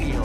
Radio.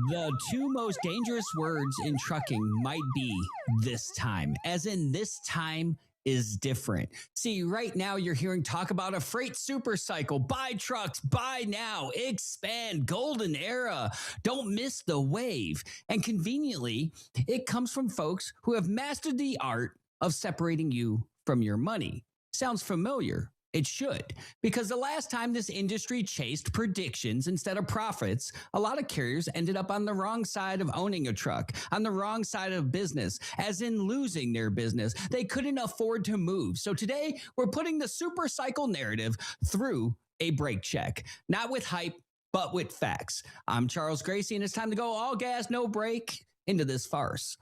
The two most dangerous words in trucking might be this time, as in this time is different. See, right now you're hearing talk about a freight super cycle. Buy trucks, buy now, expand, golden era. Don't miss the wave. And conveniently, it comes from folks who have mastered the art of separating you from your money. Sounds familiar? It should, because the last time this industry chased predictions instead of profits, a lot of carriers ended up on the wrong side of owning a truck, on the wrong side of business, as in losing their business. They couldn't afford to move. So today, we're putting the super cycle narrative through a brake check, not with hype, but with facts. I'm Charles Gracie, and it's time to go all gas, no brake into this farce.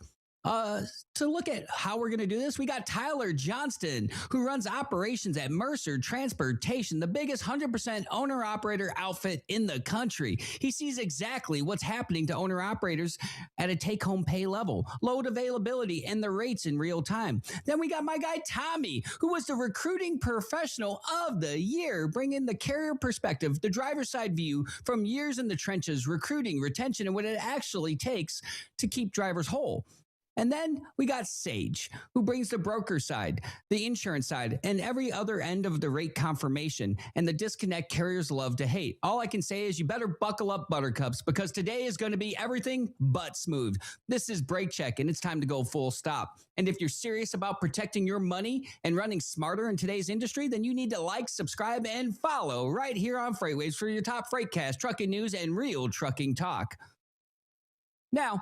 To look at how we're going to do this, we got Tyler Johnston, who runs operations at Mercer Transportation, the biggest 100% owner-operator outfit in the country. He sees exactly what's happening to owner-operators at a take-home pay level, load availability, and the rates in real time. Then we got my guy Tommy, who was the recruiting professional of the year, bringing the carrier perspective, the driver's side view from years in the trenches, recruiting, retention, and what it actually takes to keep drivers whole. And then we got Sage, who brings the broker side, the insurance side, and every other end of the rate confirmation and the disconnect carriers love to hate. All I can say is you better buckle up, buttercups, because today is going to be everything but smooth. This is Brake Check, and it's time to go full stop. And if you're serious about protecting your money and running smarter in today's industry, then you need to like, subscribe, and follow right here on FreightWaves for your top Freightcast, trucking news, and real trucking talk. Now,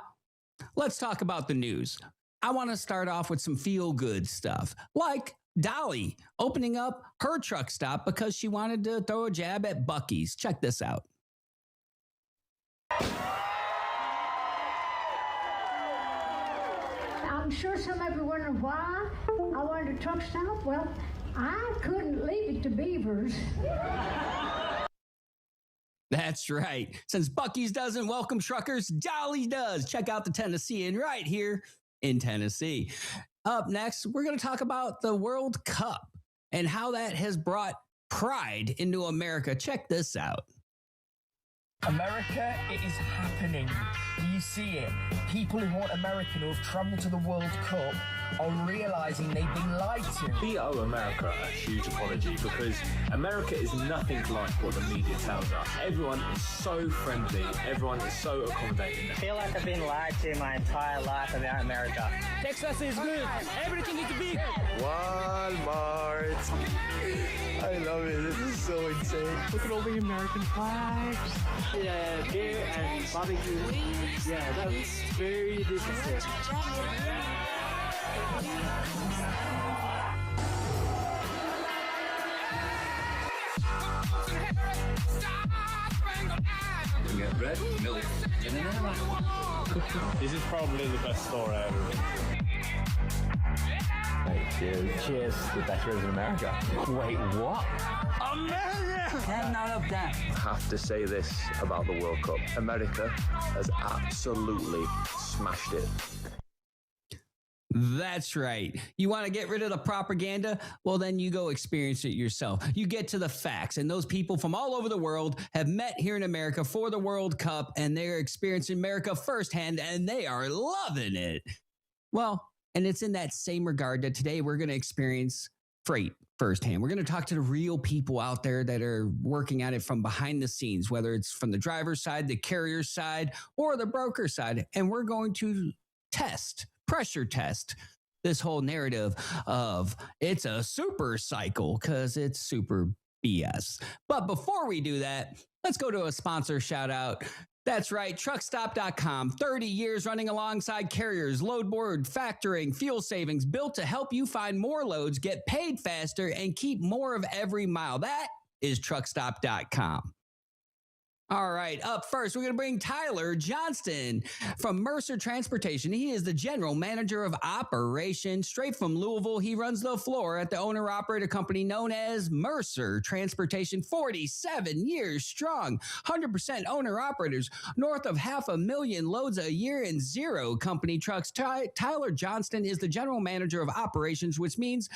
let's talk about the news. I want to start off with some feel-good stuff, like Dolly opening up her truck stop because she wanted to throw a jab at Buc-ee's. Check this out. I'm sure some of you wonder why I wanted a truck stop. Well, I couldn't leave it to beavers. That's right. Since Buc-ee's doesn't welcome truckers, Dolly does. Check out the Tennessean right here in Tennessee. Up next, we're going to talk about the World Cup and how that has brought pride into America. Check this out. America, it is happening. You see it. People who want America who have travelled to the World Cup are realising they've been lied to. We owe America a huge apology because America is nothing like what the media tells us. Everyone is so friendly. Everyone is so accommodating. I feel like I've been lied to my entire life about America. Texas is good. Everything is big. Walmart. I love it. This is so insane. Look at all the American flags. Yeah, beer and barbecue. Yeah, that's very delicious. We get bread, milk, This is probably the best store I ever been to. Hey, cheers. Cheers, the best ribs in America. Wait, what? America! 10 out of 10. I have to say this about the World Cup. America has absolutely smashed it. That's right. You want to get rid of the propaganda? Well, then you go experience it yourself. You get to the facts, and those people from all over the world have met here in America for the World Cup, and they're experiencing America firsthand, and they are loving it. Well, and it's in that same regard that today we're going to experience freight firsthand. We're going to talk to the real people out there that are working at it from behind the scenes, whether it's from the driver's side, the carrier's side, or the broker side, and we're going to pressure test this whole narrative of it's a super cycle because it's super BS. But before we do that, let's go to a sponsor shout out. That's right, truckstop.com, 30 years running alongside carriers, load board, factoring, fuel savings, built to help you find more loads, get paid faster, and keep more of every mile. That is truckstop.com. All right, up first, we're going to bring Tyler Johnston from Mercer Transportation. He is the general manager of operations. Straight from Louisville, he runs the floor at the owner-operator company known as Mercer Transportation, 47 years strong, 100% owner-operators, north of 500,000 loads a year and 0 company trucks. Tyler Johnston is the general manager of operations, which means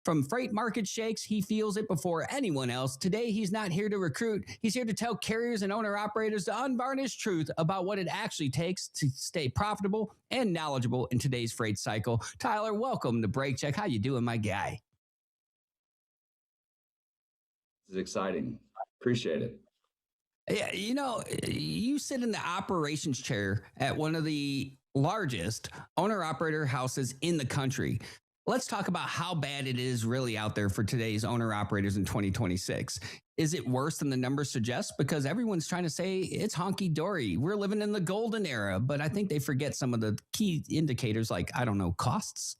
from freight market shakes, he feels it before anyone else. Today, he's not here to recruit. He's here to tell carriers and owner-operators the unvarnished truth about what it actually takes to stay profitable and knowledgeable in today's freight cycle. Tyler, welcome to Break Check. How you doing, my guy? This is exciting. Appreciate it. Yeah, you sit in the operations chair at one of the largest owner-operator houses in the country. Let's talk about how bad it is really out there for today's owner-operators in 2026. Is it worse than the numbers suggest? Because everyone's trying to say it's honky-dory. We're living in the golden era, but I think they forget some of the key indicators like, costs.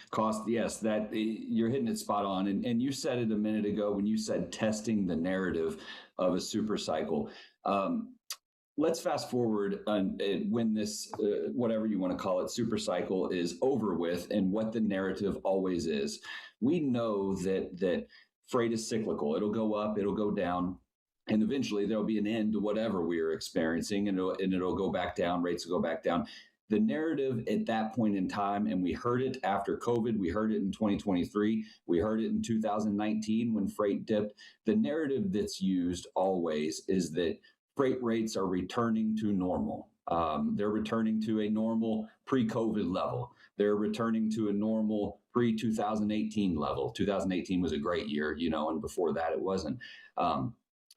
Cost, yes, that you're hitting it spot on. And you said it a minute ago when you said testing the narrative of a super cycle. Let's fast forward when this, whatever you want to call it, super cycle is over with and what the narrative always is. We know that freight is cyclical. It'll go up, it'll go down, and eventually there'll be an end to whatever we are experiencing, and it'll go back down, rates will go back down. The narrative at that point in time, and we heard it after COVID, we heard it in 2023, we heard it in 2019 when freight dipped. The narrative that's used always is that freight rates are returning to normal. They're returning to a normal pre-COVID level. They're returning to a normal pre-2018 level. 2018 was a great year, and before that it wasn't.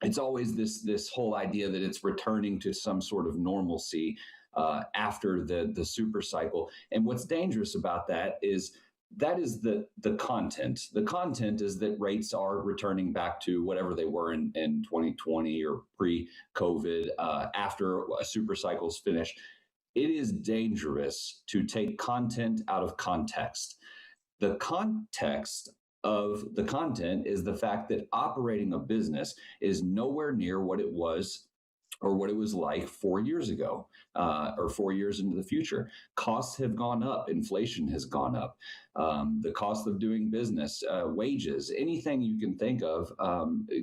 It's always this whole idea that it's returning to some sort of normalcy after the super cycle. And what's dangerous about that is the content. The content is that rates are returning back to whatever they were in 2020 or pre-COVID after a super cycle is finished. It is dangerous to take content out of context. The context of the content is the fact that operating a business is nowhere near what it was or what it was like 4 years ago, or 4 years into the future. Costs have gone up. Inflation has gone up. The cost of doing business, wages, anything you can think of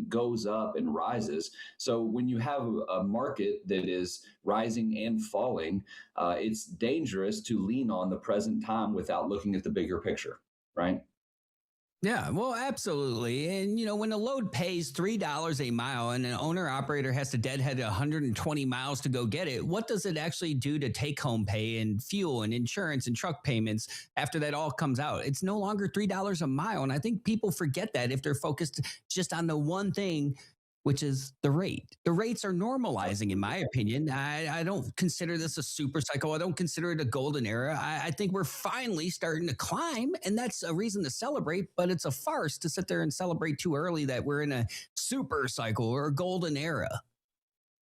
goes up and rises. So when you have a market that is rising and falling, it's dangerous to lean on the present time without looking at the bigger picture, right? Yeah, well, absolutely. And, when a load pays $3 a mile and an owner-operator has to deadhead 120 miles to go get it, what does it actually do to take-home pay and fuel and insurance and truck payments after that all comes out? It's no longer $3 a mile. And I think people forget that if they're focused just on the one thing, which is the rate. The rates are normalizing, in my opinion. I don't consider this a super cycle. I don't consider it a golden era. I think we're finally starting to climb, and that's a reason to celebrate, but it's a farce to sit there and celebrate too early that we're in a super cycle or a golden era.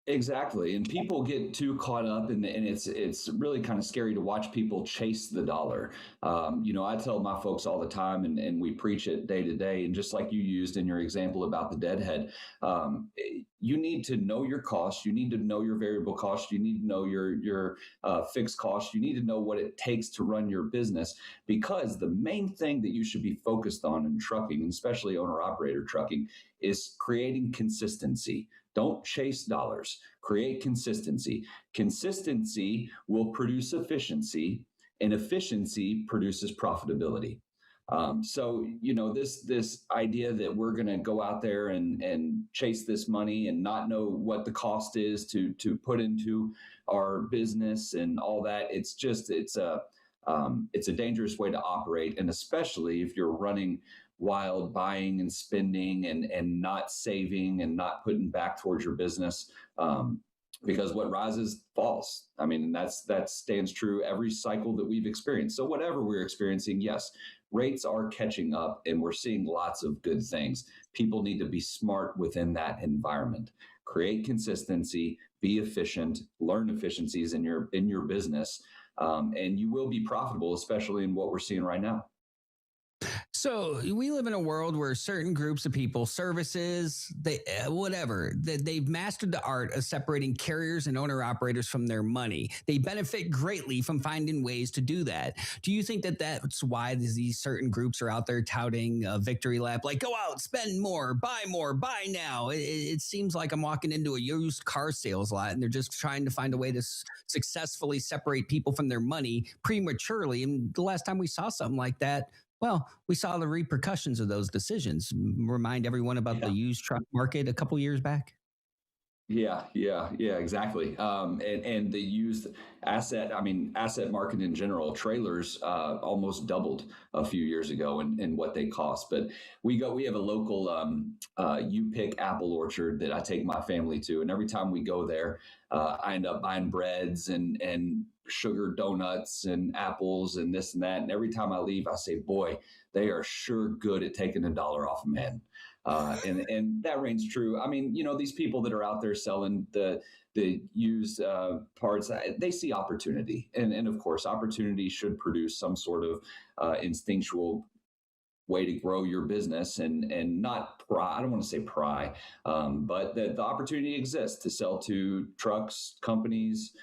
Exactly. And people get too caught up and it's really kind of scary to watch people chase the dollar. I tell my folks all the time and we preach it day to day. And just like you used in your example about the deadhead, you need to know your costs. You need to know your variable costs. You need to know your fixed costs. You need to know what it takes to run your business, because the main thing that you should be focused on in trucking, especially owner operator trucking, is creating consistency. Don't chase dollars. Create consistency. Consistency will produce efficiency, and efficiency produces profitability. So this idea that we're going to go out there and chase this money and not know what the cost is to put into our business and all that, it's a dangerous way to operate, and especially if you're running wild buying and spending and not saving and not putting back towards your business, because what rises falls. I mean, that stands true every cycle that we've experienced. So whatever we're experiencing, yes, rates are catching up and we're seeing lots of good things. People need to be smart within that environment. Create consistency, be efficient, learn efficiencies in your business, and you will be profitable, especially in what we're seeing right now. So we live in a world where certain groups of people, services, they've mastered the art of separating carriers and owner operators from their money. They benefit greatly from finding ways to do that. Do you think that that's why these certain groups are out there touting a victory lap, like go out, spend more, buy now? It seems like I'm walking into a used car sales lot and they're just trying to find a way to successfully separate people from their money prematurely. And the last time we saw something like that, well, we saw the repercussions of those decisions. Remind everyone about the used truck market a couple years back. Yeah, exactly. And the used asset market in general, trailers almost doubled a few years ago in what they cost. But we have a local U-Pick apple orchard that I take my family to, and every time we go there, I end up buying breads and sugar donuts and apples and this and that. And every time I leave, I say, boy, they are sure good at taking $1 off a man. And that reigns true. I mean, these people that are out there selling the used parts, they see opportunity. And of course, opportunity should produce some sort of instinctual way to grow your business and not pry. I don't want to say pry, but the opportunity exists to sell to trucks, companies,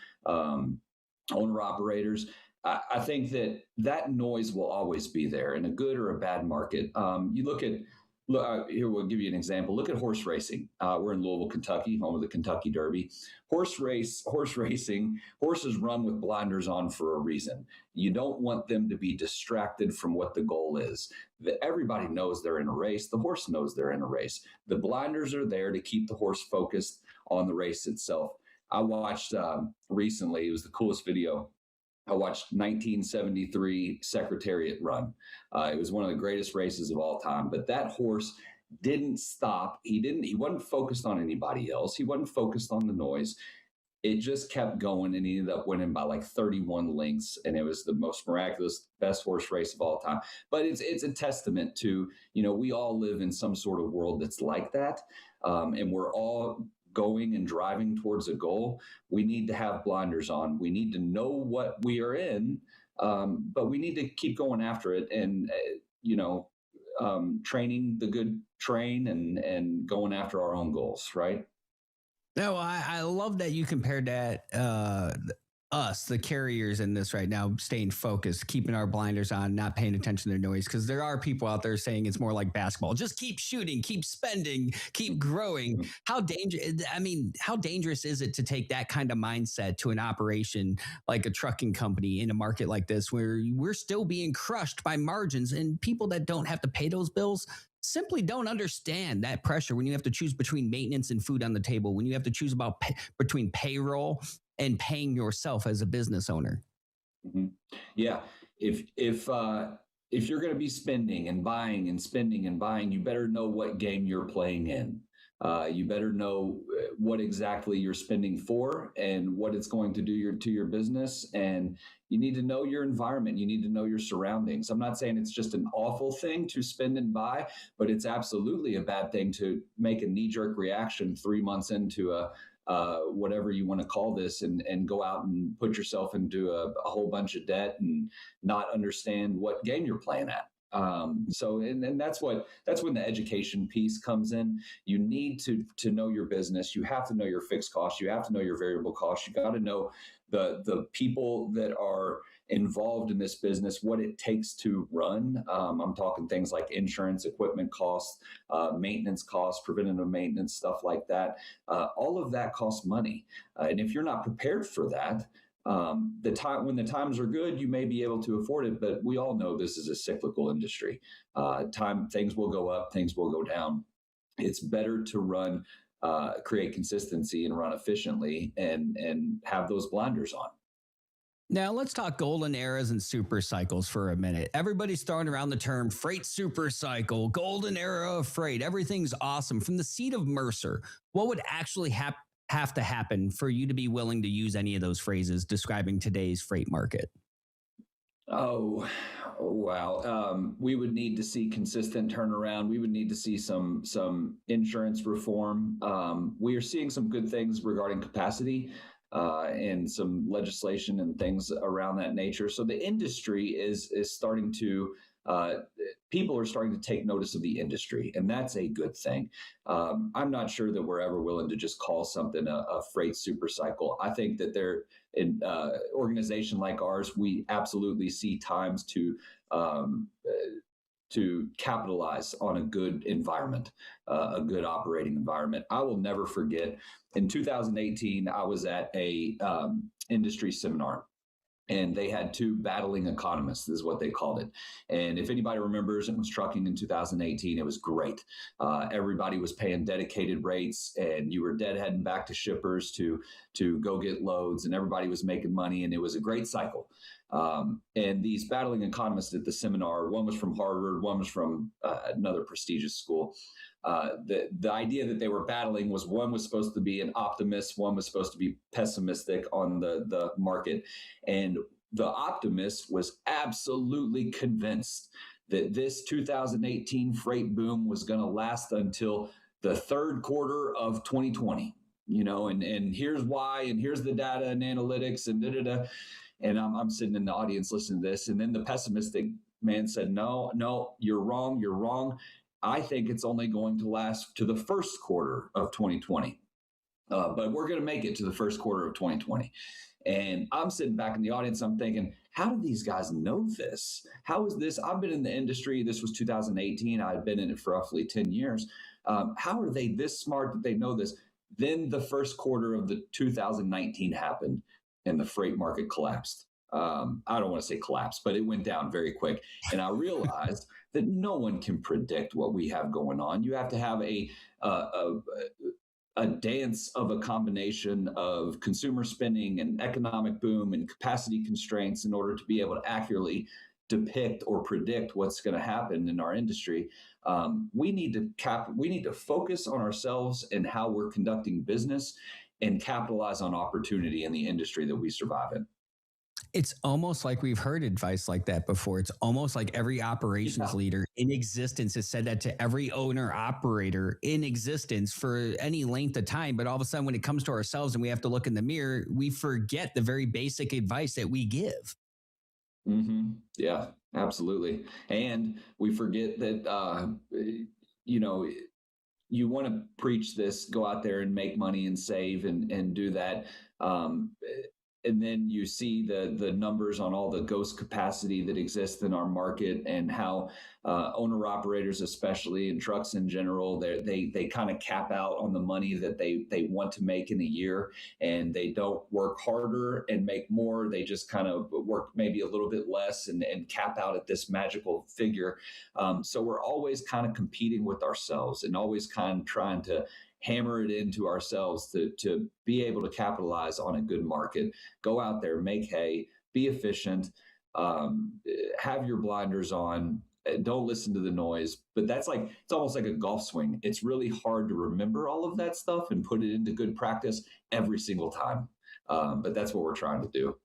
owner operators. I think that noise will always be there in a good or a bad market. Here, we'll give you an example. Look at horse racing. We're in Louisville, Kentucky, home of the Kentucky Derby. Horse racing, horses run with blinders on for a reason. You don't want them to be distracted from what the goal is. Everybody knows they're in a race. The horse knows they're in a race. The blinders are there to keep the horse focused on the race itself. I watched recently, it was the coolest video. I watched 1973 Secretariat run. It was one of the greatest races of all time, but that horse didn't stop. He wasn't focused on anybody else. He wasn't focused on the noise. It just kept going, and he ended up winning by like 31 lengths. And it was the most miraculous, best horse race of all time. But it's a testament to, we all live in some sort of world that's like that. And we're all going and driving towards a goal. We need to have blinders on. We need to know what we are in, but we need to keep going after it and, training the good train and going after our own goals, right? No, I love that you compared that, us, the carriers in this right now, staying focused, keeping our blinders on, not paying attention to noise. Because there are people out there saying it's more like basketball. Just keep shooting, keep spending, keep growing. How dangerous is it to take that kind of mindset to an operation like a trucking company in a market like this, where we're still being crushed by margins, and people that don't have to pay those bills simply don't understand that pressure when you have to choose between maintenance and food on the table, when you have to choose between payroll and paying yourself as a business owner. Mm-hmm. Yeah. If you're going to be spending and buying and spending and buying, you better know what game you're playing in. You better know what exactly you're spending for and what it's going to do to your business. And you need to know your environment. You need to know your surroundings. I'm not saying it's just an awful thing to spend and buy, but it's absolutely a bad thing to make a knee-jerk reaction 3 months into whatever you want to call this, and go out and put yourself into a whole bunch of debt and not understand what game you're playing at. So that's when the education piece comes in. You need to know your business. You have to know your fixed costs. You have to know your variable costs. You got to know the people that are involved in this business, what it takes to run. I'm talking things like insurance, equipment costs, maintenance costs, preventative maintenance, stuff like that. All of that costs money. And if you're not prepared for that, when the times are good, you may be able to afford it, but we all know this is a cyclical industry. Things will go up, things will go down. It's better to run, create consistency and run efficiently and have those blinders on. Now let's talk golden eras and super cycles for a minute. Everybody's throwing around the term freight super cycle, golden era of freight. Everything's awesome. From the seat of Mercer, what would actually have to happen for you to be willing to use any of those phrases describing today's freight market? Oh, wow. We would need to see consistent turnaround. We would need to see some insurance reform. We are seeing some good things regarding capacity and some legislation and things around that nature. So the industry is starting to people are starting to take notice of the industry, and that's a good thing. I'm not sure that we're ever willing to just call something a freight super cycle. I think that they're in organization like ours, we absolutely see times to capitalize on a good environment, a good operating environment. I will never forget, in 2018, I was at a industry seminar, and they had two battling economists, is what they called it. And if anybody remembers, it was trucking in 2018. It was great. Everybody was paying dedicated rates, and you were deadheading back to shippers to go get loads, and everybody was making money, and it was a great cycle. And these battling economists at the seminar, one was from Harvard, one was from another prestigious school. The idea that they were battling was, one was supposed to be an optimist, one was supposed to be pessimistic on the market. And the optimist was absolutely convinced that this 2018 freight boom was going to last until the third quarter of 2020, and here's why, and here's the data and analytics and da-da-da. And I'm sitting in the audience listening to this. And then the pessimistic man said, no, you're wrong. I think it's only going to last to the first quarter of 2020. But we're going to make it to the first quarter of 2020. And I'm sitting back in the audience. I'm thinking, how do these guys know this? How is this? I've been in the industry. This was 2018. I've been in it for roughly 10 years. How are they this smart that they know this? Then the first quarter of the 2019 happened, and the freight market collapsed. I don't want to say collapsed, but it went down very quick. And I realized that no one can predict what we have going on. You have to have a dance of a combination of consumer spending and economic boom and capacity constraints in order to be able to accurately depict or predict what's going to happen in our industry. We need to focus on ourselves and how we're conducting business, and capitalize on opportunity in the industry that we survive in. It's almost like we've heard advice like that before. It's almost like every operations leader in existence has said that to every owner operator in existence for any length of time. But all of a sudden, when it comes to ourselves and we have to look in the mirror, we forget the very basic advice that we give. Mm-hmm. Yeah, absolutely. And we forget that, you want to preach this, go out there and make money and save and do that. And then you see the numbers on all the ghost capacity that exists in our market, and how owner operators, especially, and trucks in general, they kind of cap out on the money that they want to make in a year, and they don't work harder and make more. They just kind of work maybe a little bit less and cap out at this magical figure. So we're always kind of competing with ourselves, and always kind of trying to hammer it into ourselves to be able to capitalize on a good market. Go out there, make hay, be efficient, have your blinders on, don't listen to the noise. But it's almost like a golf swing. It's really hard to remember all of that stuff and put it into good practice every single time. But that's what we're trying to do.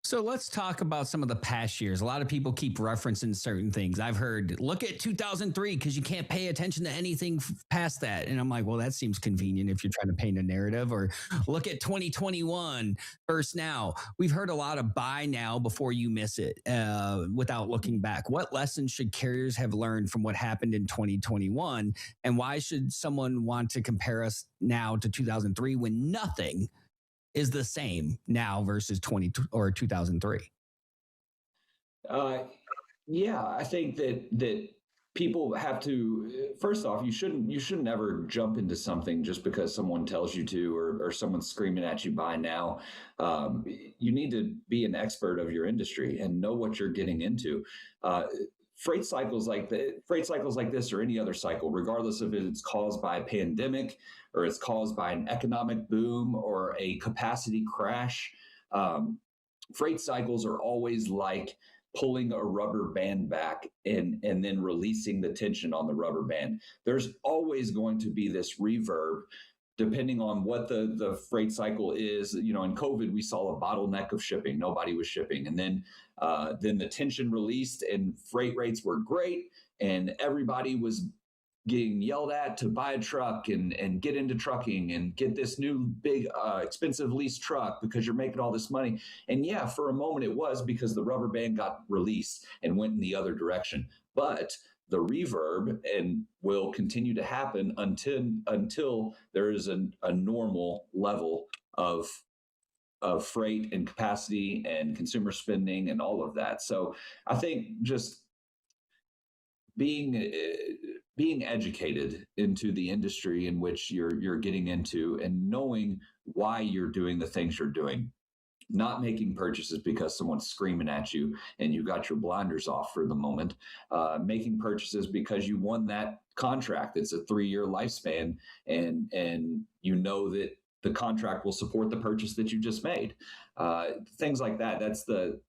So let's talk about some of the past years. A lot of people keep referencing certain things. I've heard, look at 2003 because you can't pay attention to anything past that. And I'm like, well, that seems convenient if you're trying to paint a narrative. Or look at 2021 versus now. We've heard a lot of buy now before you miss it without looking back. What lessons should carriers have learned from what happened in 2021? And why should someone want to compare us now to 2003 when nothing is the same now versus 2003? I think that people have to, first off, you shouldn't ever jump into something just because someone tells you to, or someone's screaming at you buy now. You need to be an expert of your industry and know what you're getting into. Freight cycles like this, or any other cycle, regardless if it's caused by a pandemic or it's caused by an economic boom or a capacity crash, freight cycles are always like pulling a rubber band back and then releasing the tension on the rubber band. There's always going to be this reverb depending on what the freight cycle is. In COVID, we saw a bottleneck of shipping. Nobody was shipping. And then the tension released and freight rates were great and everybody was getting yelled at to buy a truck and get into trucking and get this new big expensive lease truck because you're making all this money. And yeah, for a moment it was, because the rubber band got released and went in the other direction. But the reverb and will continue to happen until there is a normal level of freight and capacity and consumer spending and all of that. So I think just being educated into the industry in which you're getting into, and knowing why you're doing the things you're doing, not making purchases because someone's screaming at you and you got your blinders off for the moment, making purchases because you won that contract. It's a 3-year lifespan, and you know that the contract will support the purchase that you just made. Things like that. That's the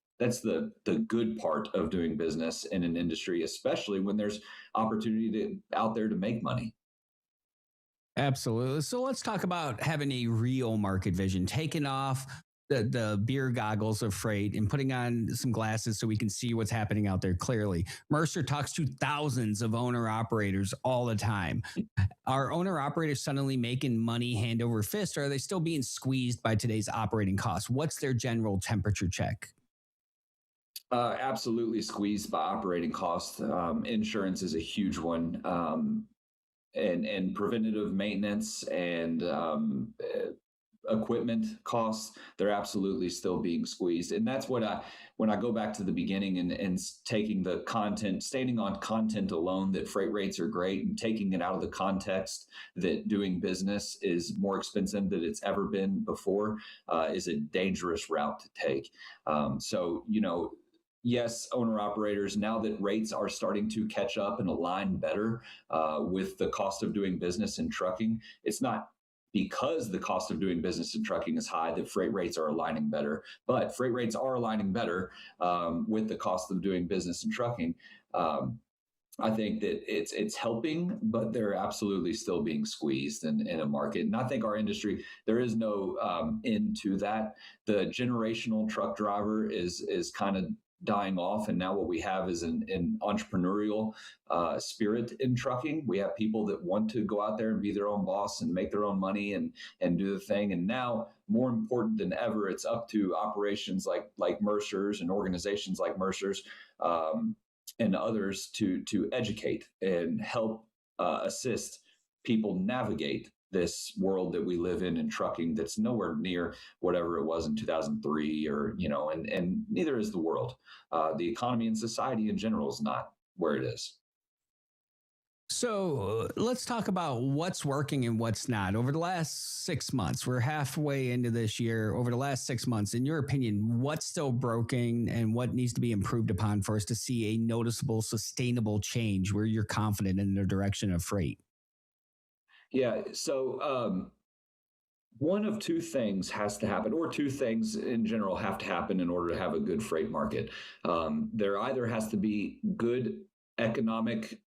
good part of doing business in an industry, especially when there's opportunity out there to make money. Absolutely. So let's talk about having a real market vision, taking off the beer goggles of freight and putting on some glasses so we can see what's happening out there clearly. Mercer talks to thousands of owner operators all the time. Are owner operators suddenly making money hand over fist, or are they still being squeezed by today's operating costs? What's their general temperature check? Absolutely squeezed by operating costs. Insurance is a huge one, and preventative maintenance and equipment costs. They're absolutely still being squeezed, and that's what when I go back to the beginning and taking the content, standing on content alone, that freight rates are great, and taking it out of the context that doing business is more expensive than it's ever been before, is a dangerous route to take. So yes, owner operators, now that rates are starting to catch up and align better with the cost of doing business in trucking, it's not because the cost of doing business in trucking is high that freight rates are aligning better, but freight rates are aligning better with the cost of doing business in trucking. I think that it's helping, but they're absolutely still being squeezed in a market. And I think our industry, there is no end to that. The generational truck driver is kind of dying off, and now what we have is an entrepreneurial spirit in trucking. We have people that want to go out there and be their own boss and make their own money and do the thing. And now, more important than ever, it's up to operations like Mercer's and organizations like Mercer's and others to educate and help assist people navigate this world that we live in trucking, that's nowhere near whatever it was in 2003, or and neither is the world. The economy and society in general is not where it is. So let's talk about what's working and what's not. Over the last 6 months, we're halfway into this year. Over the last 6 months, in your opinion, what's still broken and what needs to be improved upon for us to see a noticeable, sustainable change where you're confident in the direction of freight? Yeah. So one of two things has to happen, or two things in general have to happen in order to have a good freight market. There either has to be good economic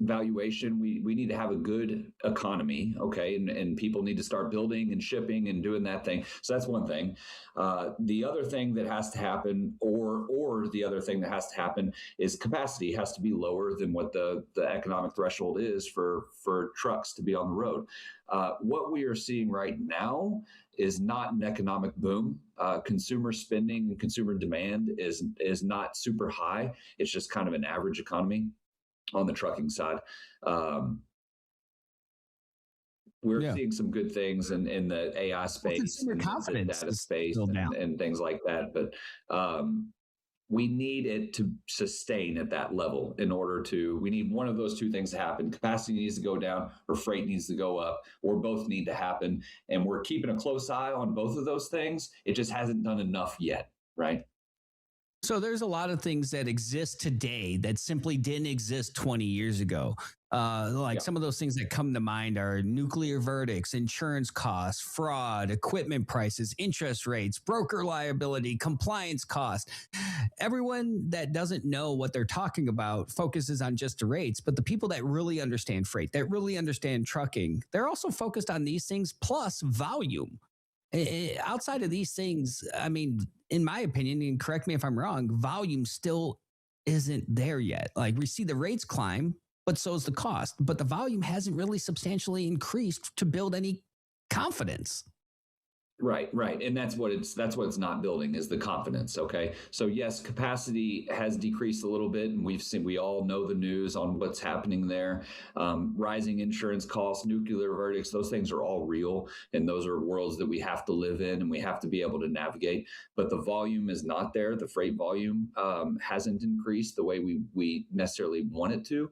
valuation. We need to have a good economy, okay, and people need to start building and shipping and doing that thing. So that's one thing. The other thing that has to happen, or the other thing that has to happen, is capacity has to be lower than what the economic threshold is for trucks to be on the road. What we are seeing right now is not an economic boom. Consumer spending and consumer demand is not super high. It's just kind of an average economy on the trucking side. We're seeing some good things in the AI space, and confidence, the data space, and things like that. But we need it to sustain at that level in order to, we need one of those two things to happen. Capacity needs to go down, or freight needs to go up, or both need to happen. And we're keeping a close eye on both of those things. It just hasn't done enough yet, right? So there's a lot of things that exist today that simply didn't exist 20 years ago. Some of those things that come to mind are nuclear verdicts, insurance costs, fraud, equipment prices, interest rates, broker liability, compliance costs. Everyone that doesn't know what they're talking about focuses on just the rates, but the people that really understand freight, that really understand trucking, they're also focused on these things plus volume. Outside of these things, I mean, in my opinion, and correct me if I'm wrong, volume still isn't there yet. Like, we see the rates climb, but so's the cost. But the volume hasn't really substantially increased to build any confidence. Right. And that's what it's not building, is the confidence. Okay. So yes, capacity has decreased a little bit, and we all know the news on what's happening there. Rising insurance costs, nuclear verdicts, those things are all real. And those are worlds that we have to live in and we have to be able to navigate. But the volume is not there. The freight volume hasn't increased the way we necessarily want it to.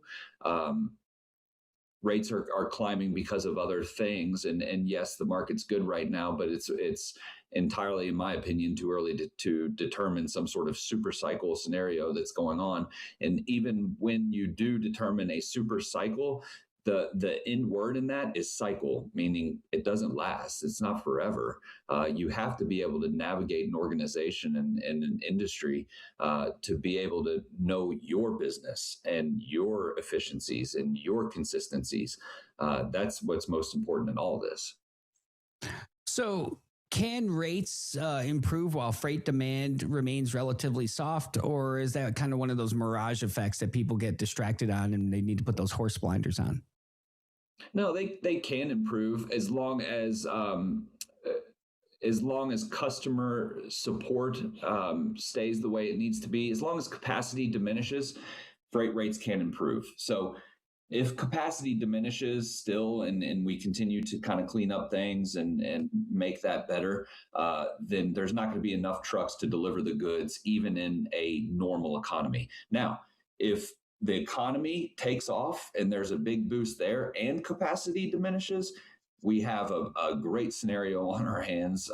Rates are climbing because of other things. And yes, the market's good right now, but it's entirely, in my opinion, too early to determine some sort of super cycle scenario that's going on. And even when you do determine a super cycle, the end word in that is cycle, meaning it doesn't last. It's not forever. You have to be able to navigate an organization and an industry to be able to know your business and your efficiencies and your consistencies. That's what's most important in all this. So can rates improve while freight demand remains relatively soft, or is that kind of one of those mirage effects that people get distracted on and they need to put those horse blinders on? No, they can improve as long as customer support stays the way it needs to be. As long as capacity diminishes, freight rates can improve. So if capacity diminishes still and we continue to kind of clean up things and make that better, then there's not going to be enough trucks to deliver the goods, even in a normal economy. Now, if the economy takes off and there's a big boost there and capacity diminishes, we have a great scenario on our hands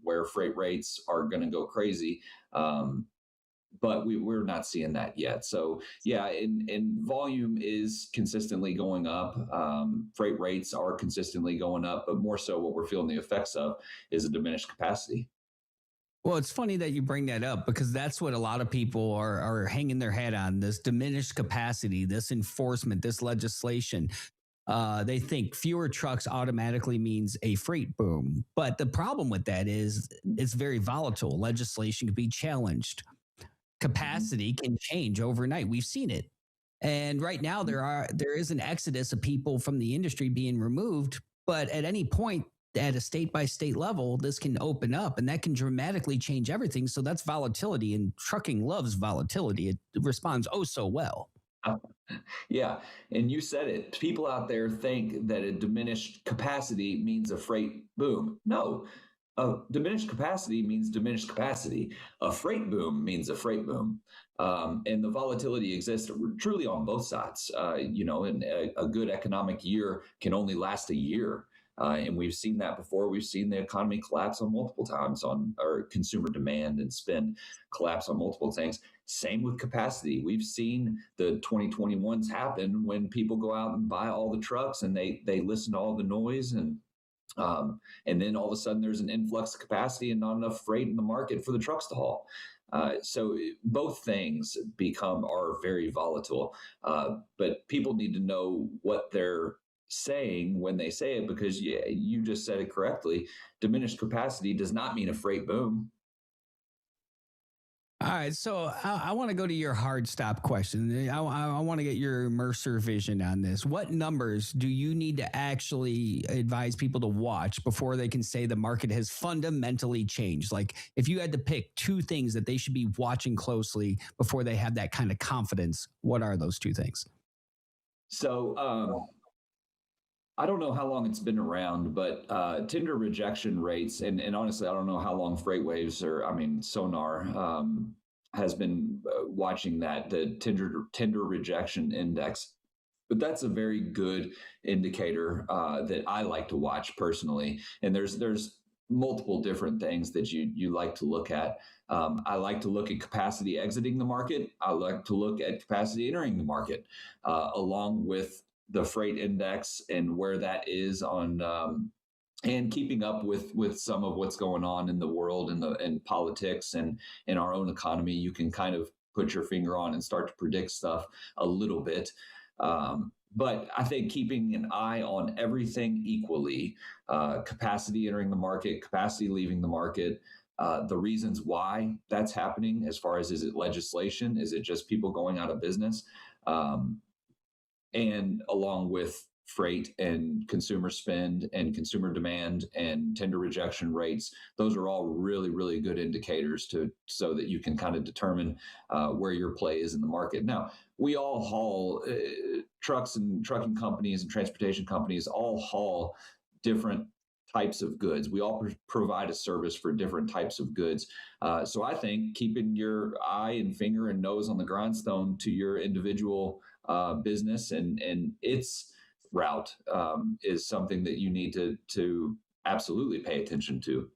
where freight rates are going to go crazy. But we're not seeing that yet. So yeah, and volume is consistently going up. Freight rates are consistently going up, but more so what we're feeling the effects of is a diminished capacity. Well, it's funny that you bring that up, because that's what a lot of people are hanging their head on, this diminished capacity, this enforcement, this legislation. They think fewer trucks automatically means a freight boom. But the problem with that is it's very volatile. Legislation can be challenged. Capacity can change overnight. We've seen it. And right now there is an exodus of people from the industry being removed. But at any point, at a state by state level, this can open up and that can dramatically change everything. So that's volatility, and trucking loves volatility. It responds oh so well. Yeah. And you said it. People out there think that a diminished capacity means a freight boom. No, diminished capacity means diminished capacity. A freight boom means a freight boom. And the volatility exists truly on both sides. And a good economic year can only last a year. And we've seen that before. We've seen the economy collapse on multiple times or consumer demand and spend collapse on multiple things. Same with capacity. We've seen the 2021s happen when people go out and buy all the trucks and they listen to all the noise and then all of a sudden there's an influx of capacity and not enough freight in the market for the trucks to haul. So both things are very volatile. But people need to know what they're saying when they say it, because you just said it correctly. Diminished capacity does not mean a freight boom. All right, so I want to go to your hard stop question. I want to get your Mercer vision on this. What numbers do you need to actually advise people to watch before they can say the market has fundamentally changed? Like, if you had to pick two things that they should be watching closely before they have that kind of confidence, what are those two things? So I don't know how long it's been around, but tender rejection rates, and honestly, I don't know how long FreightWaves Sonar has been watching the tender rejection index. But that's a very good indicator that I like to watch personally. And there's multiple different things that you like to look at. I like to look at capacity exiting the market. I like to look at capacity entering the market, along with the freight index and where that is on, and keeping up with some of what's going on in the world and politics and in our own economy. You can kind of put your finger on and start to predict stuff a little bit. But I think keeping an eye on everything equally, capacity entering the market, capacity leaving the market, the reasons why that's happening, as far as, is it legislation? Is it just people going out of business? and along with freight and consumer spend and consumer demand and tender rejection rates, those are all really, really good indicators so that you can kind of determine where your play is in the market. Now, we all haul trucks, and trucking companies and transportation companies all haul different types of goods. We all provide a service for different types of goods. So I think keeping your eye and finger and nose on the grindstone to your individual business and its route is something that you need to absolutely pay attention to.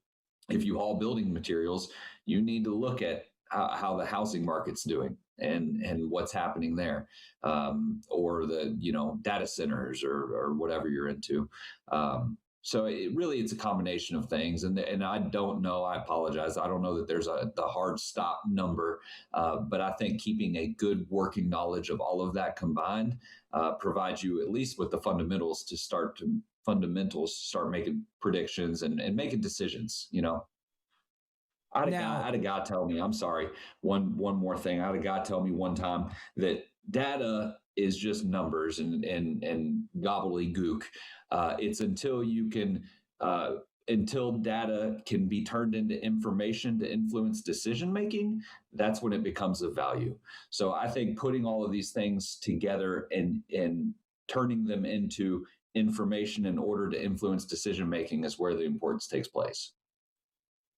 If you haul building materials, you need to look at how the housing market's doing and what's happening there, or the data centers or whatever you're into. So it's a combination of things, and I don't know. I apologize. I don't know that there's the hard stop number, but I think keeping a good working knowledge of all of that combined provides you at least with the fundamentals to start making predictions and making decisions. I had a guy tell me. I'm sorry. One more thing. I had a guy tell me one time that data is just numbers and gobbledygook. It's until data can be turned into information to influence decision making, that's when it becomes of value. So I think putting all of these things together and turning them into information in order to influence decision making is where the importance takes place.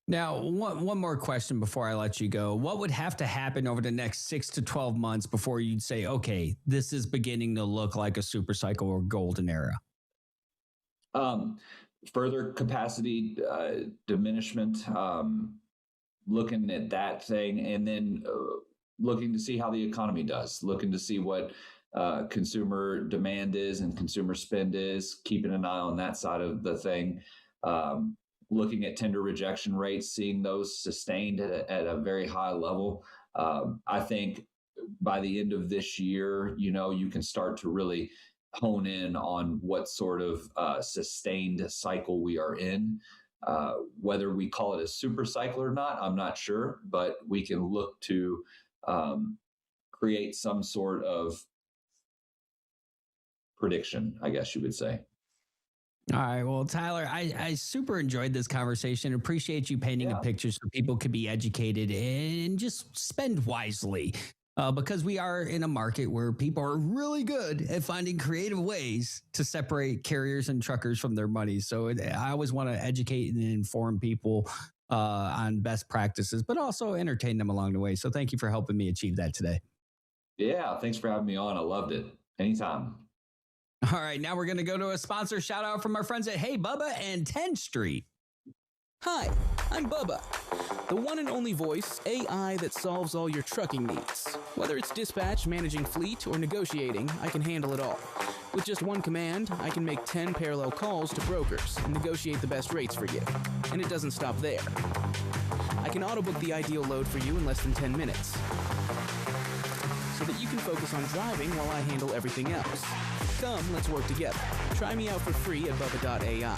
Now, one more question before I let you go. What would have to happen over the next 6 to 12 months before you'd say, okay, this is beginning to look like a super cycle or golden era? Further capacity diminishment, looking at that thing, and then looking to see how the economy does, looking to see what consumer demand is and consumer spend is, keeping an eye on that side of the thing. Looking at tender rejection rates, seeing those sustained at a very high level. I think by the end of this year, you can start to really hone in on what sort of sustained cycle we are in. Whether we call it a super cycle or not, I'm not sure, but we can look to create some sort of prediction, I guess you would say. All right. Well, Tyler, I super enjoyed this conversation. Appreciate you painting a picture so people could be educated and just spend wisely. Because we are in a market where people are really good at finding creative ways to separate carriers and truckers from their money. So I always want to educate and inform people on best practices, but also entertain them along the way. So thank you for helping me achieve that today. Yeah, thanks for having me on. I loved it. Anytime. All right, now we're going to go to a sponsor shout out from our friends at Hey Bubba and 10th Street. Hi, I'm Bubba, the one and only voice AI that solves all your trucking needs. Whether it's dispatch, managing fleet, or negotiating, I can handle it all. With just one command, I can make 10 parallel calls to brokers and negotiate the best rates for you. And it doesn't stop there. I can auto-book the ideal load for you in less than 10 minutes, so that you can focus on driving while I handle everything else. Come, let's work together. Try me out for free at bubba.ai.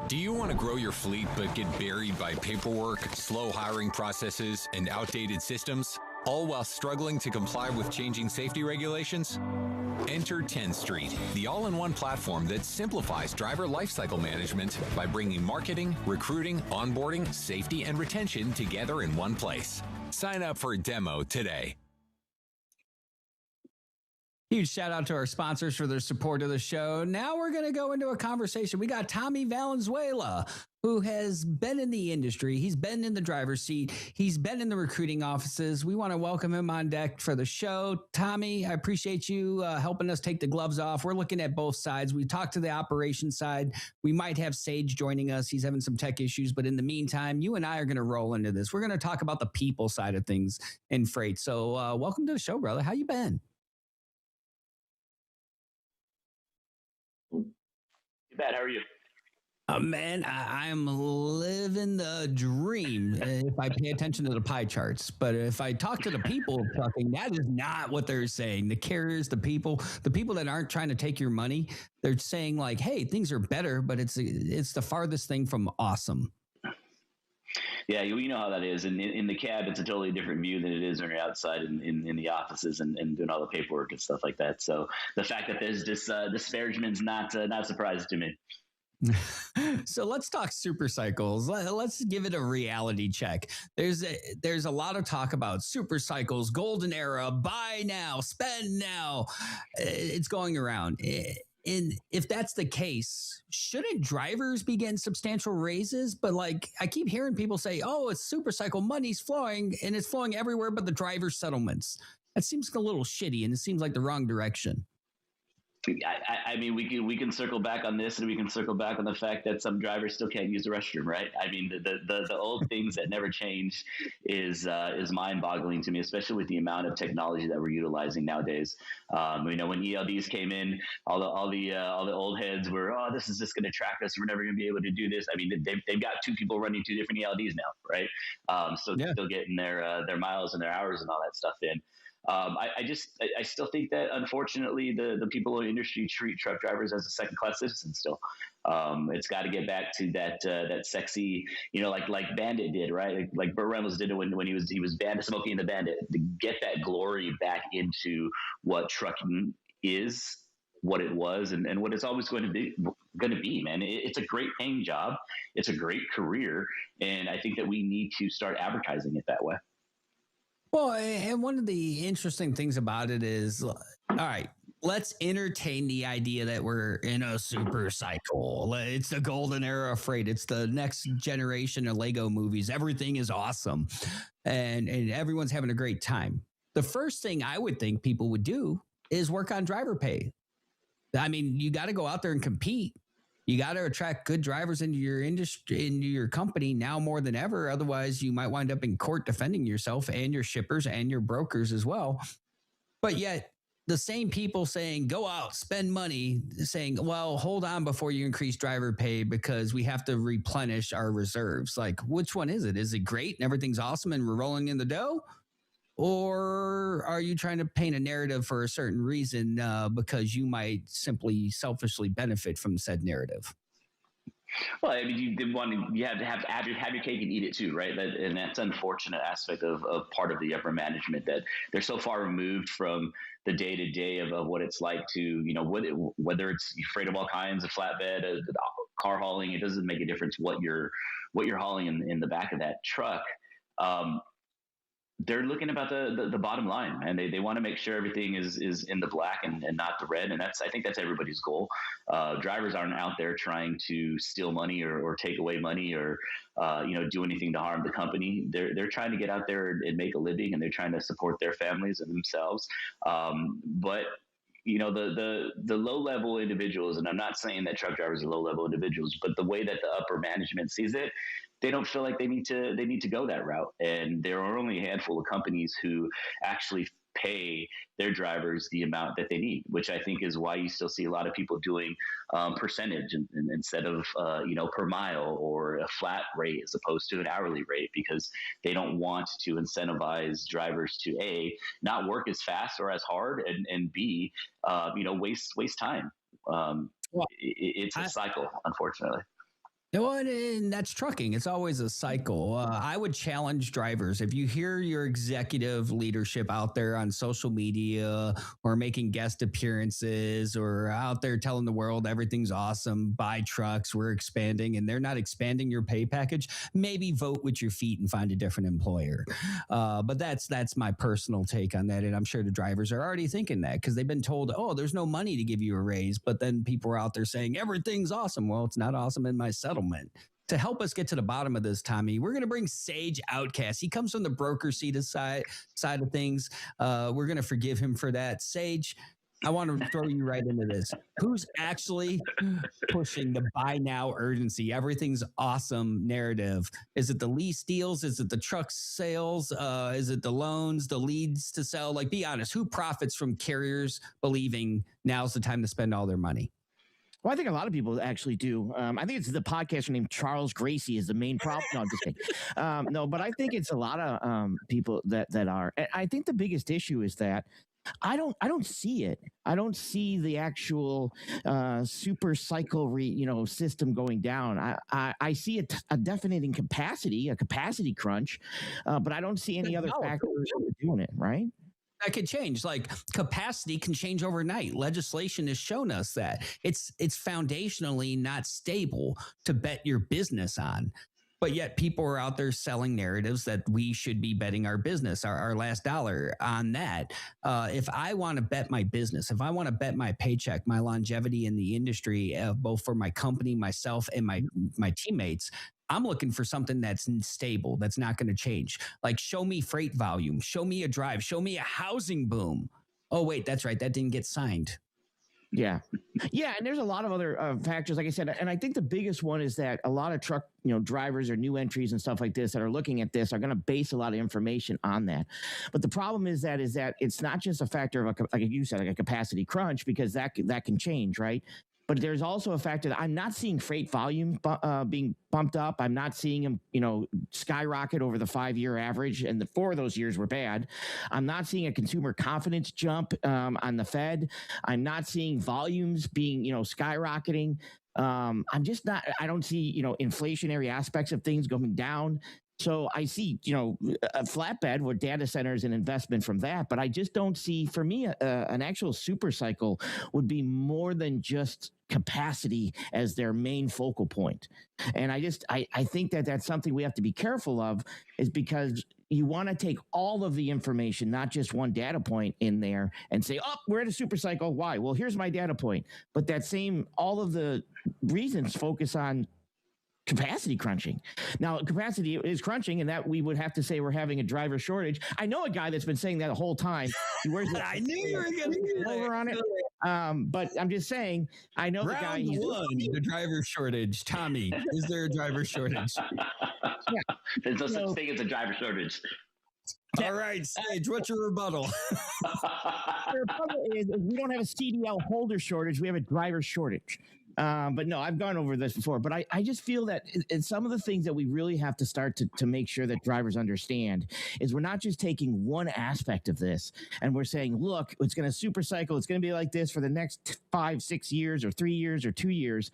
Do you want to grow your fleet but get buried by paperwork, slow hiring processes, and outdated systems, all while struggling to comply with changing safety regulations? Enter 10th Street, the all-in-one platform that simplifies driver lifecycle management by bringing marketing, recruiting, onboarding, safety, and retention together in one place. Sign up for a demo today. Huge shout out to our sponsors for their support of the show. Now we're going to go into a conversation. We got Tommy Valenzuela, who has been in the industry. He's been in the driver's seat. He's been in the recruiting offices. We want to welcome him on deck for the show. Tommy, I appreciate you helping us take the gloves off. We're looking at both sides. We talked to the operations side. We might have Sage joining us. He's having some tech issues, but in the meantime, you and I are going to roll into this. We're going to talk about the people side of things in freight. So welcome to the show, brother. How you been? Bad. How are you? Man, I'm living the dream if I pay attention to the pie charts. But if I talk to the people talking, that is not what they're saying. The carriers, the people that aren't trying to take your money, they're saying like, hey, things are better, but it's the farthest thing from awesome. Yeah, you know how that is. And in the cab, it's a totally different view than it is when you're outside in the offices and doing all the paperwork and stuff like that. So the fact that there's this disparagement is not surprising to me. So let's talk super cycles. Let's give it a reality check. There's a lot of talk about super cycles, golden era, buy now, spend now. It's going around. And if that's the case, shouldn't drivers be getting substantial raises? But like I keep hearing people say, oh, it's super cycle, money's flowing, and it's flowing everywhere but the driver settlements. That seems a little shitty, and it seems like the wrong direction. I mean, we can circle back on this, and we can circle back on the fact that some drivers still can't use the restroom, right? I mean, the old things that never change is mind-boggling to me, especially with the amount of technology that we're utilizing nowadays. When ELDs came in, all the old heads were, oh, this is just going to track us. We're never going to be able to do this. I mean, they've got two people running two different ELDs now, right? Still getting their miles and their hours and all that stuff in. I still think that unfortunately the people in the industry treat truck drivers as a second class citizen still. It's got to get back to that sexy, like Bandit did, right? Like Burt Reynolds did it when he was Bandit, Smokey and the Bandit, to get that glory back into what trucking is, what it was, and what it's always going to be, man. It's a great paying job. It's a great career. And I think that we need to start advertising it that way. Well, and one of the interesting things about it is, all right, let's entertain the idea that we're in a super cycle. It's the golden era of freight. It's the next generation of Lego movies. Everything is awesome, and everyone's having a great time. The first thing I would think people would do is work on driver pay. I mean, you got to go out there and compete. You got to attract good drivers into your industry, into your company now more than ever. Otherwise, you might wind up in court defending yourself and your shippers and your brokers as well. But yet the same people saying, go out, spend money, saying, well, hold on before you increase driver pay because we have to replenish our reserves. Like, which one is it? Is it great and everything's awesome and we're rolling in the dough? Or are you trying to paint a narrative for a certain reason because you might simply selfishly benefit from said narrative? Well, I mean, you have to have your cake and eat it too, right? And that's an unfortunate aspect of part of the upper management, that they're so far removed from the day to day of what it's like to, whether it's freight of all kinds, a flatbed, a car hauling. It doesn't make a difference what you're hauling in the back of that truck. They're looking about the bottom line, and they want to make sure everything is in the black and not the red. And I think that's everybody's goal. Drivers aren't out there trying to steal money or take away money or, do anything to harm the company. They're trying to get out there and make a living, and they're trying to support their families and themselves. But the low level individuals, and I'm not saying that truck drivers are low level individuals, but the way that the upper management sees it, they don't feel like they need to go that route. And there are only a handful of companies who actually pay their drivers the amount that they need, which I think is why you still see a lot of people doing percentage and instead of per mile or a flat rate as opposed to an hourly rate, because they don't want to incentivize drivers to A, not work as fast or as hard, and B, waste time. It's a cycle, unfortunately. Well, and that's trucking. It's always a cycle. I would challenge drivers. If you hear your executive leadership out there on social media or making guest appearances or out there telling the world everything's awesome, buy trucks, we're expanding, and they're not expanding your pay package, maybe vote with your feet and find a different employer. But that's my personal take on that. And I'm sure the drivers are already thinking that because they've been told, oh, there's no money to give you a raise. But then people are out there saying everything's awesome. Well, it's not awesome in my settlement. To help us get to the bottom of this, Tommy, we're going to bring Sage Outcast. He comes from the broker side of things. We're going to forgive him for that. Sage, I want to throw you right into this. Who's actually pushing the buy now urgency? Everything's awesome narrative. Is it the lease deals? Is it the truck sales? Is it the loans, the leads to sell? Like, be honest, who profits from carriers believing now's the time to spend all their money? Well, I think a lot of people actually do. I think it's the podcaster named Charles Gracie is the main problem. No, I'm just kidding. No, but I think it's a lot of people that are. I think the biggest issue is that I don't see it. I don't see the actual super cycle system going down. I see a definite a capacity crunch, but I don't see any other factors doing it, right? That could change. Like capacity can change overnight. Legislation has shown us that it's foundationally not stable to bet your business on. But yet people are out there selling narratives that we should be betting our business, our last dollar on that. If I want to bet my business, if I want to bet my paycheck, my longevity in the industry, both for my company, myself, and my teammates, I'm looking for something that's stable, that's not going to change. Like show me freight volume, show me a drive, show me a housing boom. Oh, wait, that's right. That didn't get signed. Yeah. Yeah. And there's a lot of other factors, like I said. And I think the biggest one is that a lot of truck, drivers or new entries and stuff like this that are looking at this are going to base a lot of information on that. But the problem is that it's not just a factor of, like you said, like a capacity crunch, because that can change, right? But there's also a factor that I'm not seeing freight volume being bumped up. I'm not seeing them, skyrocket over the 5-year average, and the 4 of those years were bad. I'm not seeing a consumer confidence jump on the Fed. I'm not seeing volumes being, skyrocketing. I'm just not. I don't see, inflationary aspects of things going down. So I see, a flatbed with data centers and investment from that, but I just don't see, for me, an actual super cycle would be more than just capacity as their main focal point. And I think that that's something we have to be careful of, is because you want to take all of the information, not just one data point in there, and say, oh, we're at a super cycle. Why? Well, here's my data point. But all of the reasons focus on capacity crunching. Now, capacity is crunching, and that we would have to say we're having a driver shortage. I know a guy that's been saying that the whole time. I knew you were going to get over on it. But I'm just saying, I know the guy. The driver shortage. Tommy, is there a driver shortage? Yeah. There's no such thing as a driver shortage. All right, Sage, what's your rebuttal? The rebuttal is we don't have a CDL holder shortage. We have a driver shortage. But no, I've gone over this before, but I just feel that it's some of the things that we really have to start to make sure that drivers understand is we're not just taking one aspect of this and we're saying, look, it's going to super cycle. It's going to be like this for the next 5, 6 years or 3 years or 2 years.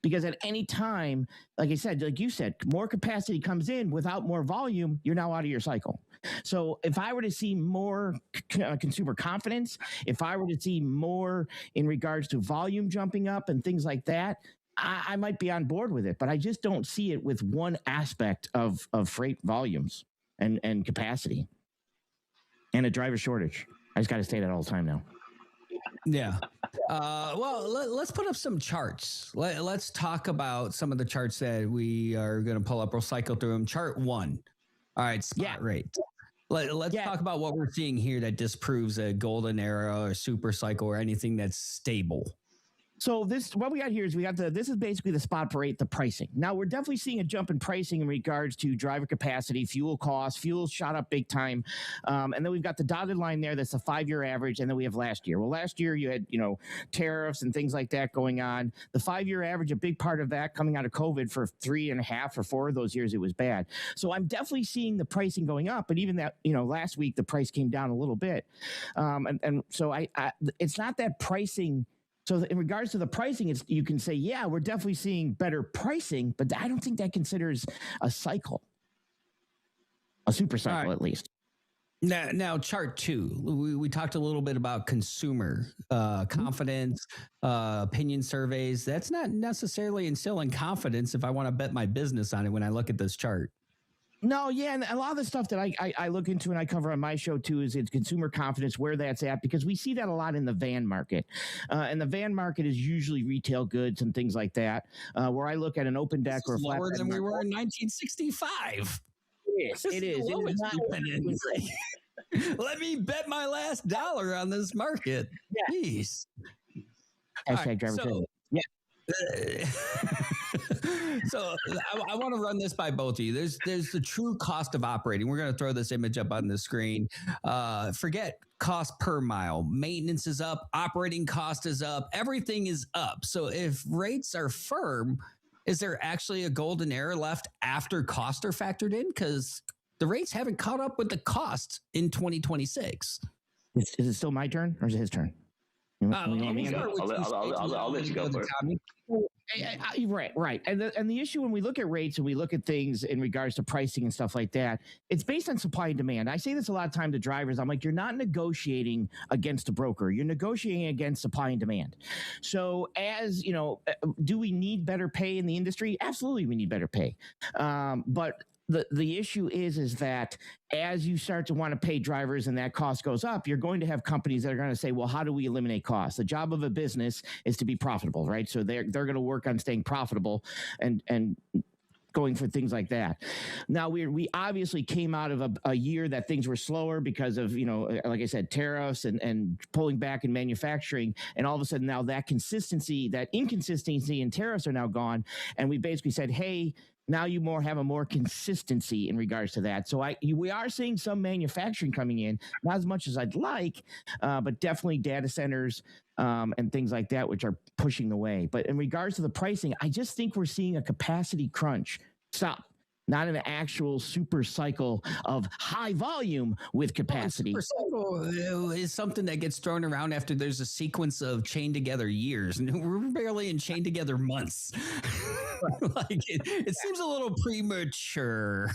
Because at any time, like I said, like you said, more capacity comes in without more volume, you're now out of your cycle. So if I were to see more consumer confidence, if I were to see more in regards to volume jumping up and things like that, I might be on board with it. But I just don't see it with one aspect of freight volumes and capacity and a driver shortage. I just got to say that all the time now. Yeah. Well, let's put up some charts. Let's talk about some of the charts that we are going to pull up. We'll cycle through them. Chart 1. All right. Spot rate. Let's talk about what we're seeing here that disproves a golden era or super cycle or anything that's stable. So what we got here is this is basically the spot rate, the pricing. Now we're definitely seeing a jump in pricing in regards to driver capacity, fuel costs. Fuel shot up big time. And then we've got the dotted line there. That's a 5-year average. And then we have last year. Well, last year you had, tariffs and things like that going on. The 5-year average, a big part of that coming out of COVID for 3.5 or 4 of those years, it was bad. So I'm definitely seeing the pricing going up. But even that, last week, the price came down a little bit. And so it's not that pricing. So in regards to the pricing, you can say, yeah, we're definitely seeing better pricing, but I don't think that considers a cycle, a super cycle at least. Now, chart 2, we talked a little bit about consumer confidence, opinion surveys. That's not necessarily instilling confidence if I want to bet my business on it when I look at this chart. No, yeah, and a lot of the stuff that I look into and I cover on my show too is it's consumer confidence, where that's at, because we see that a lot in the van market. And the van market is usually retail goods and things like that, where I look at an open deck or a lower than we were in 1965. It is. Let me bet my last dollar on this market. Yeah. Jeez. Hashtag driver. So I want to run this by both of you. There's the true cost of operating. We're going to throw this image up on the screen. Forget cost per mile. Maintenance is up. Operating cost is up. Everything is up. So if rates are firm, is there actually a golden era left after costs are factored in? Because the rates haven't caught up with the costs in 2026. Is it still my turn or is it his turn? I'll let you go for it. Right. And the issue when we look at rates and we look at things in regards to pricing and stuff like that, it's based on supply and demand. I say this a lot of time to drivers. I'm like, you're not negotiating against a broker. You're negotiating against supply and demand. So as, do we need better pay in the industry? Absolutely, we need better pay. But the issue is that as you start to want to pay drivers and that cost goes up, you're going to have companies that are going to say, well, how do we eliminate costs? The job of a business is to be profitable, right? So they're going to work on staying profitable and going for things like that. Now we obviously came out of a year that things were slower because of, like I said, tariffs and pulling back in manufacturing. And all of a sudden now that inconsistency in tariffs are now gone. And we basically said, hey, now you have a more consistency in regards to that. So we are seeing some manufacturing coming in, not as much as I'd like, but definitely data centers and things like that, which are pushing the way. But in regards to the pricing, I just think we're seeing a capacity crunch. Stop. Not an actual super cycle of high volume with capacity. Super cycle is something that gets thrown around after there's a sequence of chain together years. And we're barely in chain together months. It seems a little premature.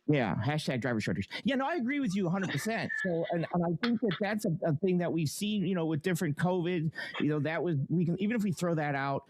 Yeah, hashtag driver shortage. Yeah, no, I agree with you 100%. So, and I think that's a thing that we've seen, with different COVID, even if we throw that out,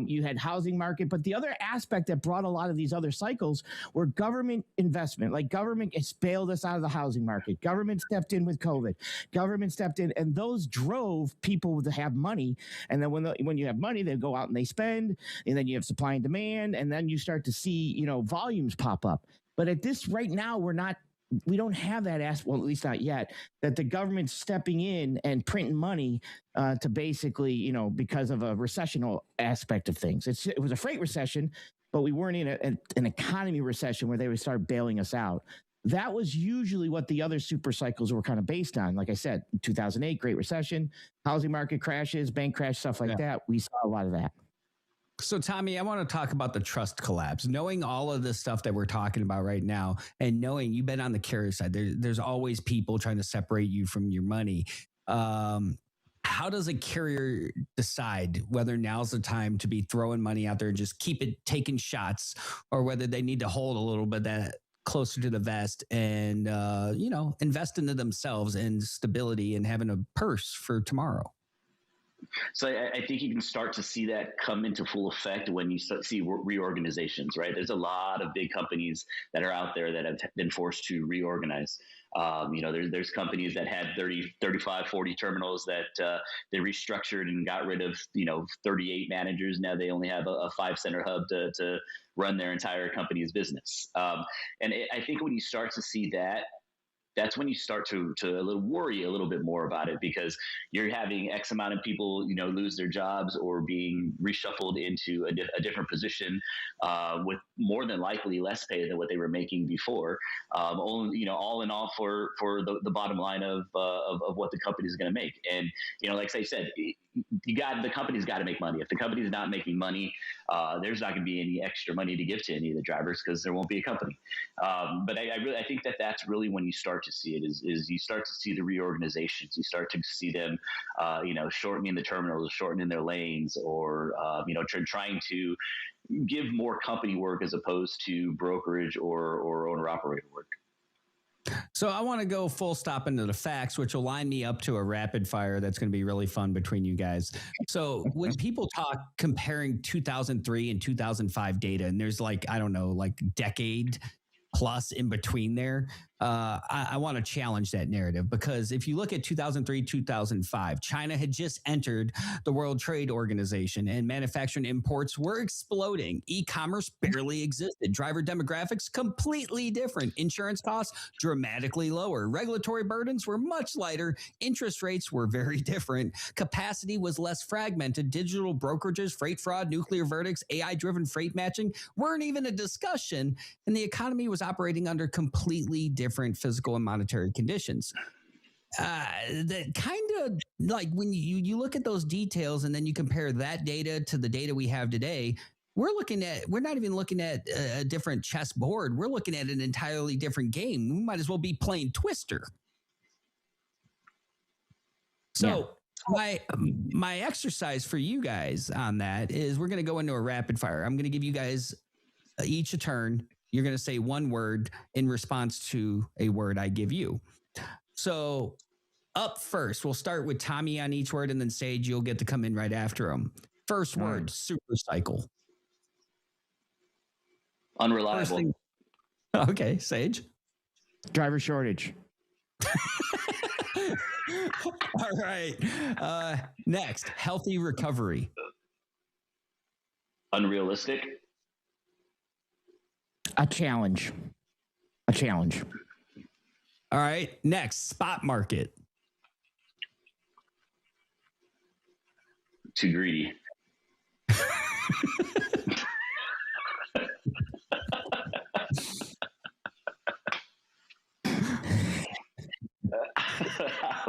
you had housing market, but the other aspect that brought a lot of these other cycles were government investment. Like government has bailed us out of the housing market. Government stepped in with COVID. Government stepped in, and those drove people to have money. And then when you have money, they go out and they spend, and then you have supply and demand, and then you start to see, volumes pop up. But at this right now, we don't have that well, at least not yet, that the government's stepping in and printing money to basically, because of a recessional aspect of things. It was a freight recession, but we weren't in an economy recession where they would start bailing us out. That was usually what the other super cycles were kind of based on. Like I said, 2008, Great Recession, housing market crashes, bank crash, stuff like that. We saw a lot of that. So, Tommy, I want to talk about the trust collapse. Knowing all of this stuff that we're talking about right now, and knowing you've been on the carrier side, there's always people trying to separate you from your money. How does a carrier decide whether now's the time to be throwing money out there and just keep it taking shots, or whether they need to hold a little bit that closer to the vest and, invest into themselves and stability and having a purse for tomorrow? So I think you can start to see that come into full effect when you start to see reorganizations, right? There's a lot of big companies that are out there that have been forced to reorganize. There's companies that had 30, 35, 40 terminals that they restructured and got rid of, 38 managers. Now they only have a 5-center hub to run their entire company's business. And I think when you start to see that, that's when you start to worry a little bit more about it, because you're having X amount of people, lose their jobs or being reshuffled into a different position with more than likely less pay than what they were making before. All in all for the bottom line of what the company is going to make. And, like I said, the company's got to make money. If the company's not making money, there's not going to be any extra money to give to any of the drivers because there won't be a company. But I think that's really when you start to see it is you start to see the reorganizations. You start to see them, shortening the terminals, shortening their lanes, or, trying to give more company work as opposed to brokerage or owner operator work. So I want to go full stop into the facts, which will line me up to a rapid fire that's going to be really fun between you guys. So when people talk comparing 2003 and 2005 data, and there's decade plus in between there, I want to challenge that narrative, because if you look at 2003, 2005, China had just entered the World Trade Organization and manufacturing imports were exploding. E-commerce barely existed. Driver demographics completely different. Insurance costs dramatically lower. Regulatory burdens were much lighter. Interest rates were very different. Capacity was less fragmented. Digital brokerages, freight fraud, nuclear verdicts, AI-driven freight matching weren't even a discussion, and the economy was operating under completely different physical and monetary conditions. That kind of when you look at those details and then you compare that data to the data we have today, we're not even looking at a different chessboard. We're looking at an entirely different game. We might as well be playing Twister. So my exercise for you guys on that is we're going to go into a rapid fire. I'm going to give you guys each a turn. You're going to say one word in response to a word I give you. So up first, we'll start with Tommy on each word, and then Sage, you'll get to come in right after him. First word, super cycle. Unreliable. Okay, Sage. Driver shortage. All right. Next, healthy recovery. Unrealistic. A challenge. All right. Next, spot market. Too greedy.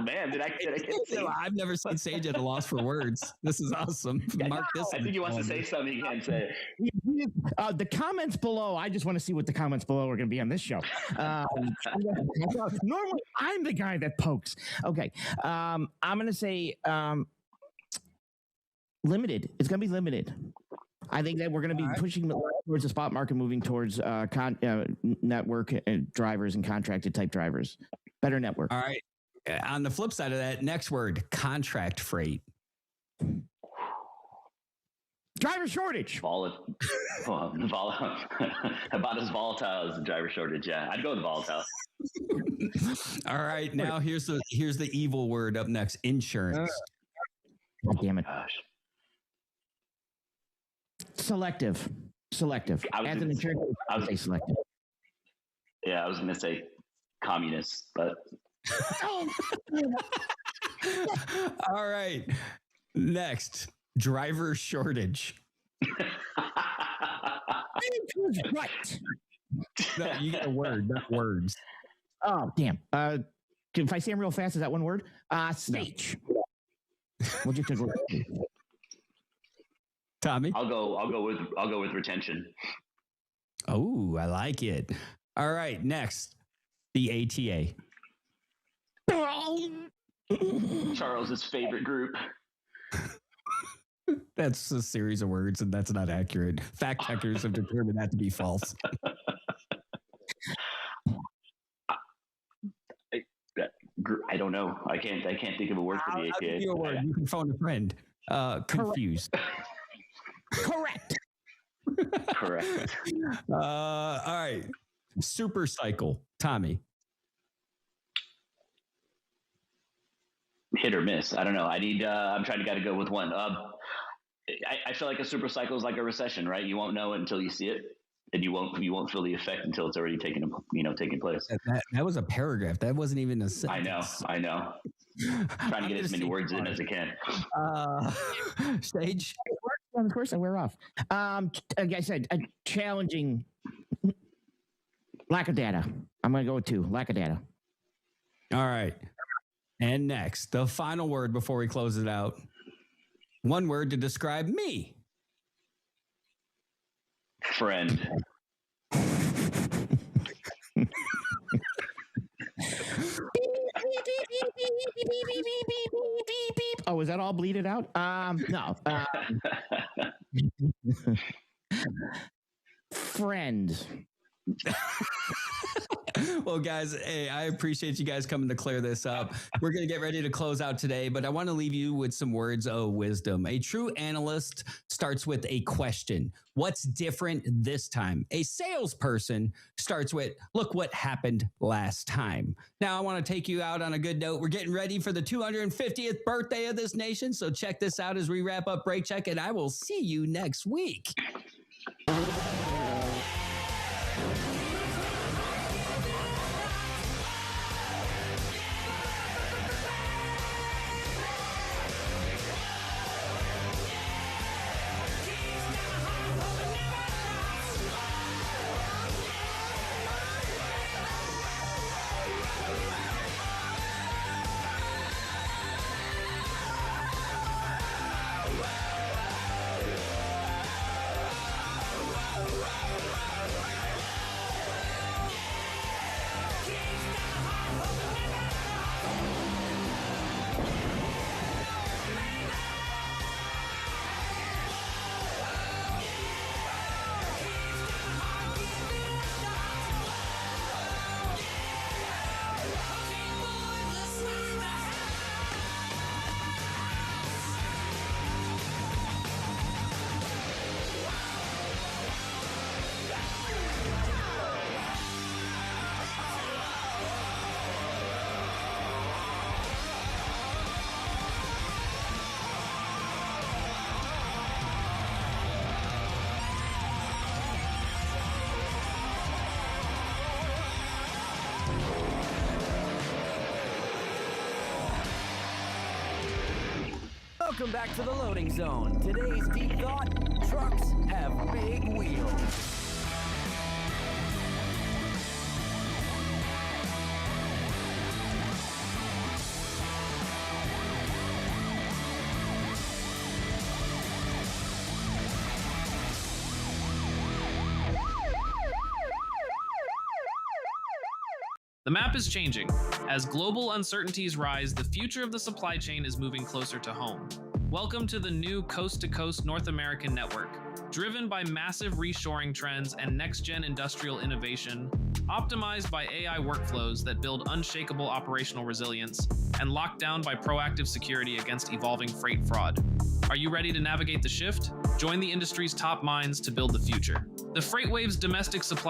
Man, did I say? I've never seen Sage at a loss for words. This is awesome. Mark this. I think he wants to say something. He can't say it. The comments below, I just want to see what the comments below are going to be on this show. Normally, I'm the guy that pokes. Okay. I'm going to say limited. It's going to be limited. I think that we're going to be pushing towards the spot market, moving towards network drivers and contracted type drivers. Better network. All right. On the flip side of that, next word, contract freight. Driver shortage. About as volatile as the driver shortage. Yeah, I'd go with volatile. All right. Now here's the evil word up next, insurance. God damn it. Gosh. Selective. As an insurance, I would say selective. Yeah, I was going to say communist, but. All right. Next, driver shortage. Right. No, you get a word, not words. Oh, damn. If I say them real fast, is that one word? Stage. No. We'll just take Tommy? I'll go with retention. Oh, I like it. All right, next, the ATA. Charles's favorite group. That's a series of words, and that's not accurate. Fact checkers have determined that to be false. I don't know. I can't think of a word for the ATA. I'll give you a word. You can phone a friend. Confused. Correct. All right. Super cycle. Tommy. Hit or miss. I don't know. I'm trying to go with one. I feel like a super cycle is like a recession, right? You won't know it until you see it, and you won't feel the effect until it's already taking place. That was a paragraph. That wasn't even a sentence. I know. Trying to get as many words in as I can. Stage. Of course, I wear off. Like I said, a challenging lack of data. I'm going to go with 2. Lack of data. All right. And next, the final word before we close it out. One word to describe me. Friend. Oh, was that all bleeded out? No. Friend. Well, guys, hey, I appreciate you guys coming to clear this up. We're going to get ready to close out today, but I want to leave you with some words of wisdom. A true analyst starts with a question. What's different this time? A salesperson starts with, look what happened last time. Now, I want to take you out on a good note. We're getting ready for the 250th birthday of this nation, so check this out as we wrap up Break Check, and I will see you next week. Welcome back to the loading zone. Today's deep thought: trucks have big wheels. The map is changing. As global uncertainties rise, the future of the supply chain is moving closer to home. Welcome to the new coast-to-coast North American network. Driven by massive reshoring trends and next-gen industrial innovation, optimized by AI workflows that build unshakable operational resilience, and locked down by proactive security against evolving freight fraud. Are you ready to navigate the shift? Join the industry's top minds to build the future. The FreightWaves domestic supply